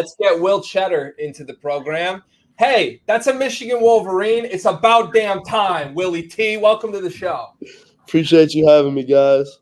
Let's get Will Tschetter into the program. Hey, that's a Michigan Wolverine. It's about damn time, Willie T. Welcome to the show. Appreciate you having me, guys.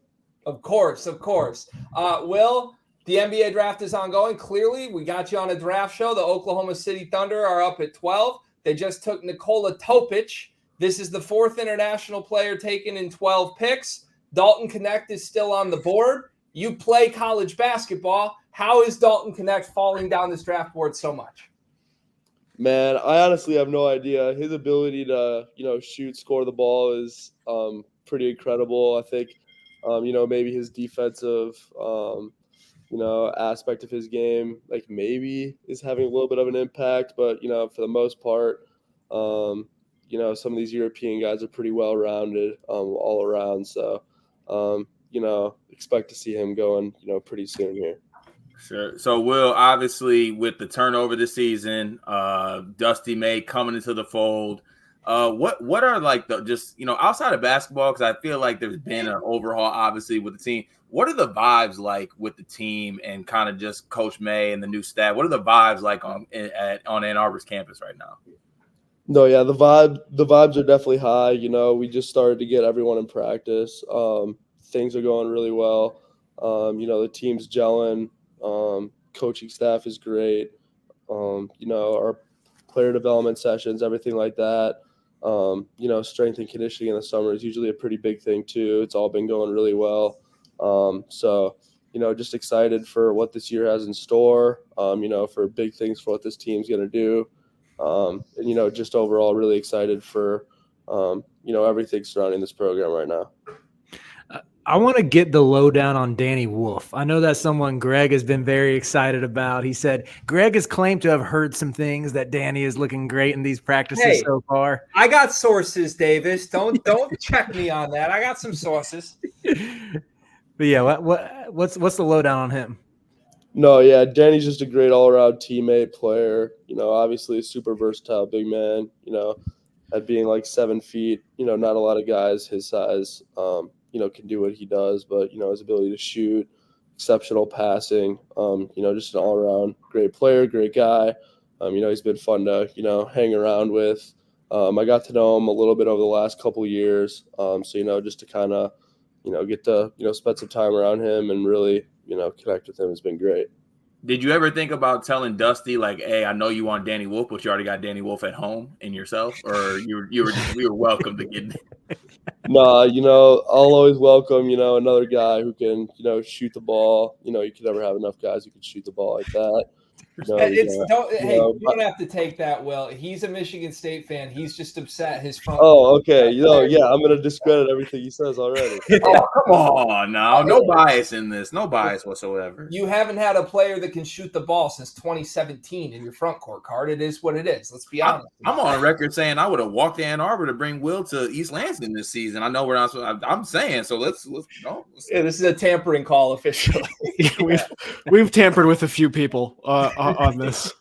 Of course. Will, the NBA draft is ongoing. Clearly, we got you on a draft show. The Oklahoma City Thunder are up at 12. They just took Nikola Topic. This is the fourth international player taken in 12 picks. Dalton Knecht is still on the board. You play college basketball. How is Dalton Knecht falling down this draft board so much? Man, I honestly have no idea. His ability to, shoot, score the ball is pretty incredible. I think, maybe his defensive, aspect of his game, maybe is having a little bit of an impact. But, for the most part, some of these European guys are pretty well-rounded all around. So, expect to see him going, pretty soon here. Sure. So, Will, obviously, with the turnover this season, Dusty May coming into the fold, what are outside of basketball, because I feel like there's been an overhaul, obviously, with the team. What are the vibes like with the team and kind of just Coach May and the new staff? What are the vibes like on Ann Arbor's campus right now? No, yeah, the vibes are definitely high. We just started to get everyone in practice. Things are going really well. The team's gelling. Coaching staff is great. Our player development sessions, everything like that. Strength and conditioning in the summer is usually a pretty big thing too. It's all been going really well. So just excited for what this year has in store, for big things for what this team's going to do. And, just overall really excited for, everything surrounding this program right now. I want to get the lowdown on Danny Wolf. I know that's someone Greg has been very excited about. He said Greg has claimed to have heard some things that Danny is looking great in these practices so far. I got sources, Davis. Don't check me on that. I got some sources. But yeah, what's the lowdown on him? No, yeah, Danny's just a great all-around teammate, player. Obviously a super versatile big man. At being 7 feet, not a lot of guys his size, can do what he does. But his ability to shoot, exceptional passing, just an all-around great player, great guy. He's been fun to hang around with. I got to know him a little bit over the last couple of years. So just to kind of get to spend some time around him and really connect with him has been great. Did you ever think about telling Dusty, hey, I know you want Danny Wolf, but you already got Danny Wolf at home in yourself, or you were welcome to get? No, I'll always welcome another guy who can you ball. You can never have enough guys who can shoot the ball like that. You don't have to take that, Will. He's a Michigan State fan. He's just upset his phone. Oh, okay. Yeah, I'm gonna discredit everything he says already. Oh, come on now. No bias in this. No bias whatsoever. You haven't had a player that can shoot the ball since 2017 in your front court card. It is what it is. Let's be honest. I'm on record saying I would have walked to Ann Arbor to bring Will to East Lansing this season. I know we're not. I'm saying so. Let's go. Yeah, this is a tampering call officially. We've tampered with a few people on this.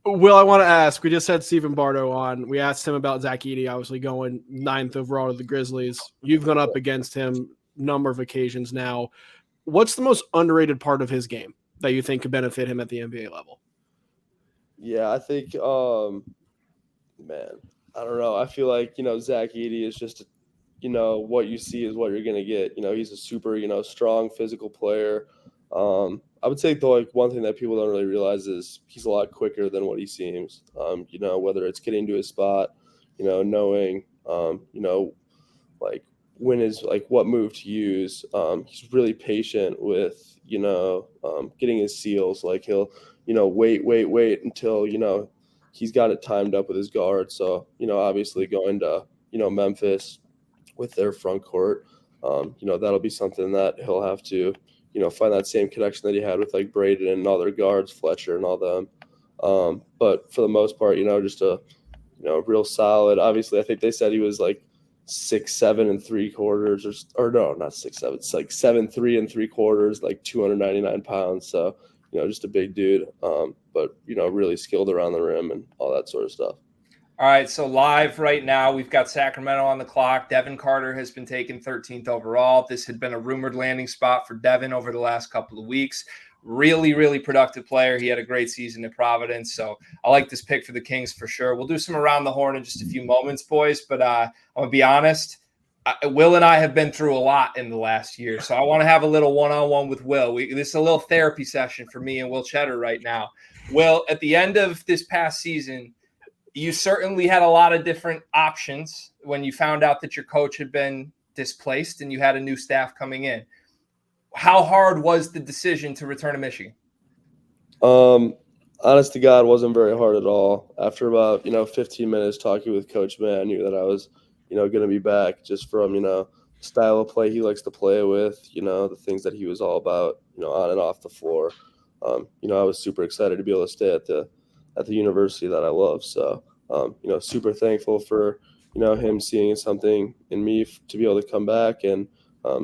Will, I want to ask, we just had Stephen Bardo on. We asked him about Zach Edey, obviously going 9th overall to the Grizzlies. You've gone up against him a number of occasions now. What's the most underrated part of his game that you think could benefit him at the NBA level? Yeah, I think, I don't know. I feel like, Zach Edey is just, what you see is what you're going to get. He's a super, strong physical player. I would say though, one thing that people don't really realize is he's a lot quicker than what he seems. Whether it's getting to his spot, knowing, when is what move to use. He's really patient with, getting his seals. He'll, wait until, he's got it timed up with his guard. So, obviously going to, Memphis with their front court, that'll be something that he'll have to, find that same connection that he had with Braden and all their guards, Fletcher and all them. But for the most part, just a, real solid. Obviously, I think they said he was 6'7" and 3/4, or no, not 6'7". It's 7'3" and 3/4, 299 pounds. So, just a big dude. But really skilled around the rim and all that sort of stuff. All right, so live right now, we've got Sacramento on the clock. Devin Carter has been taken 13th overall. This had been a rumored landing spot for Devin over the last couple of weeks. Really, really productive player. He had a great season at Providence. So I like this pick for the Kings for sure. We'll do some around the horn in just a few moments, boys. But I'm going to be honest. Will and I have been through a lot in the last year. So I want to have a little one-on-one with Will. This is a little therapy session for me and Will Tschetter right now. Will, at the end of this past season, you certainly had a lot of different options when you found out that your coach had been displaced and you had a new staff coming in. How hard was the decision to return to Michigan? Honest to God, wasn't very hard at all. After about, 15 minutes talking with Coach May, I knew that I was, going to be back just from, style of play he likes to play with, the things that he was all about, on and off the floor. I was super excited to be able to stay at the university that I love. So, super thankful for, him seeing something in me to be able to come back, and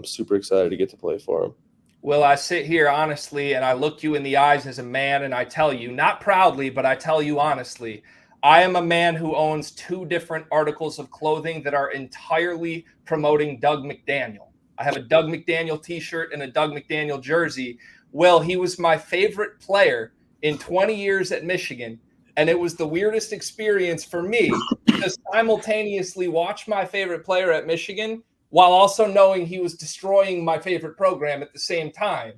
super excited to get to play for him. Will, I sit here honestly and I look you in the eyes as a man and I tell you, not proudly, but I tell you honestly, I am a man who owns 2 different articles of clothing that are entirely promoting Doug McDaniel. I have a Doug McDaniel t-shirt and a Doug McDaniel jersey. Will, he was my favorite player in 20 years at Michigan. And it was the weirdest experience for me to simultaneously watch my favorite player at Michigan while also knowing he was destroying my favorite program at the same time.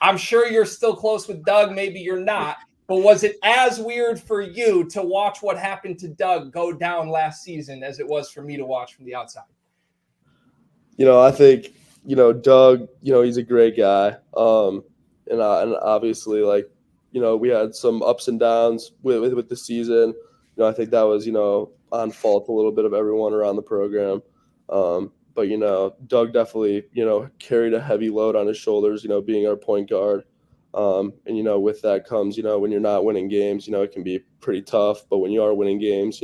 I'm sure you're still close with Doug. Maybe you're not. But was it as weird for you to watch what happened to Doug go down last season as it was for me to watch from the outside? I think, Doug, he's a great guy. And obviously, we had some ups and downs with the season. I think that was, on fault a little bit of everyone around the program. But, Doug definitely, carried a heavy load on his shoulders, being our point guard. And, with that comes, when you're not winning games, it can be pretty tough. But when you are winning games,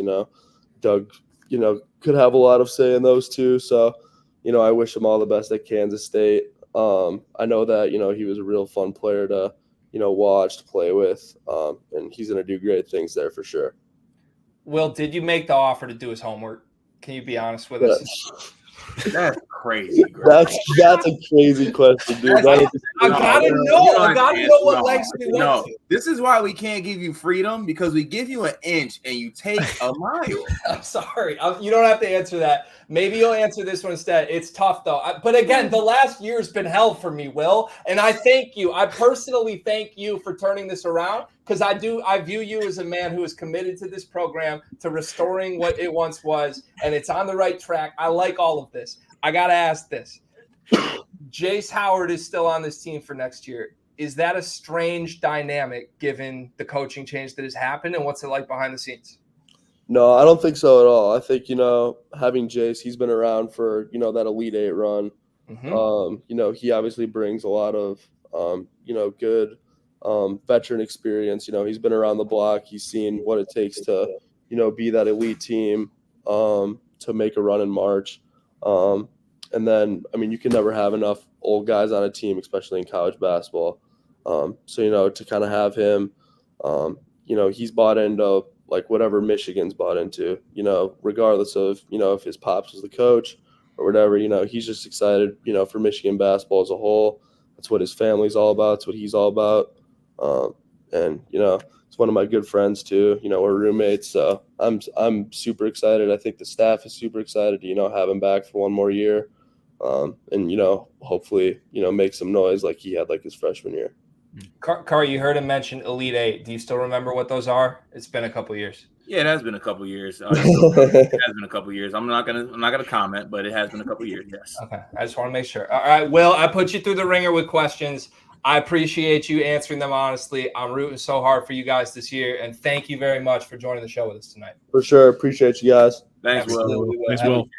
Doug, could have a lot of say in those too. So, I wish him all the best at Kansas State. I know that, he was a real fun player to, watch, to play with. And he's going to do great things there for sure. Will, did you make the offer to do his homework? Can you be honest with us? That's crazy, Greg. That's a crazy question, dude. I gotta know what lengths we went to. This is why we can't give you freedom, because we give you an inch and you take a mile. I'm sorry. You don't have to answer that. Maybe you'll answer this one instead. It's tough, though. But again, the last year's been hell for me, Will. And I thank you. I personally thank you for turning this around, because I view you as a man who is committed to this program, to restoring what it once was, and it's on the right track. I like all of this. I got to ask this. Jace Howard is still on this team for next year. Is that a strange dynamic given the coaching change that has happened, and what's it like behind the scenes? No, I don't think so at all. I think, having Jace, he's been around for, that Elite Eight run. Mm-hmm. He obviously brings a lot of, good veteran experience. He's been around the block. He's seen what it takes to, be that elite team, to make a run in March. And then, you can never have enough old guys on a team, especially in college basketball. So, to kind of have him, he's bought into whatever Michigan's bought into, regardless of, if his pops was the coach or whatever, he's just excited, for Michigan basketball as a whole. That's what his family's all about. It's what he's all about. And, it's one of my good friends too. We're roommates. So I'm super excited. I think the staff is super excited to, have him back for one more year. And, hopefully, make some noise like he had his freshman year. Car, you heard him mention Elite Eight. Do you still remember what those are? It's been a couple years. Yeah, it has been a couple years. It has been a couple years. I'm not gonna comment, but it has been a couple years. Yes. Okay, I just want to make sure. All right, Will, I put you through the ringer with questions. I appreciate you answering them honestly. I'm rooting so hard for you guys this year, and thank you very much for joining the show with us tonight. For sure, appreciate you guys. Thanks, Absolutely. Will. Thanks, Will.